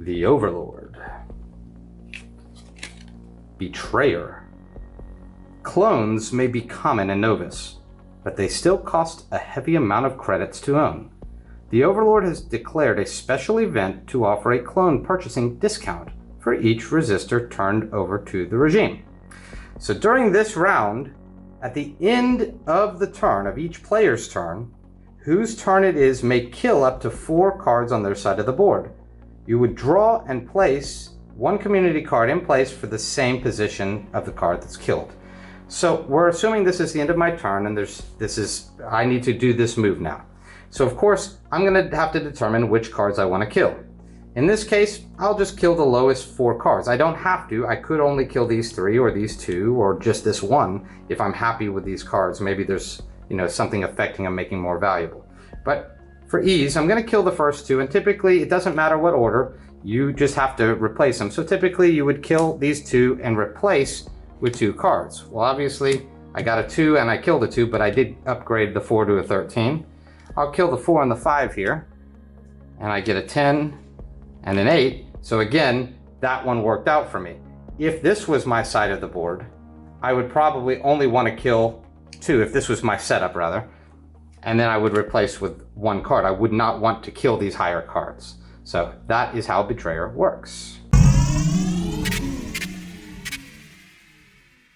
The Overlord. Betrayer. Clones may be common in Novus, but they still cost a heavy amount of credits to own. The Overlord has declared a special event to offer a clone purchasing discount for each resistor turned over to the regime. So during this round, at the end of the turn of each player's turn, whose turn it is may kill up to 4 cards on their side of the board. You would draw and place one community card in place for the same position of the card that's killed. So we're assuming this is the end of my turn, and I need to do this move now. So of course, I'm going to have to determine which cards I want to kill. In this case, I'll just kill the lowest 4 cards. I don't have to. I could only kill these 3 or these 2 or just this one if I'm happy with these cards. Maybe there's something affecting them, making more valuable. But for ease, I'm going to kill the first 2, and typically it doesn't matter what order, you just have to replace them. So typically you would kill these 2 and replace with 2 cards. Well, obviously I got a 2 and I killed a 2, but I did upgrade the 4 to a 13. I'll kill the 4 and the 5 here, and I get a 10 and an 8. So again, that one worked out for me. If this was my side of the board, I would probably only want to kill 2, if this was my setup rather, and then I would replace with 1 card. I would not want to kill these higher cards. So that is how Betrayer works.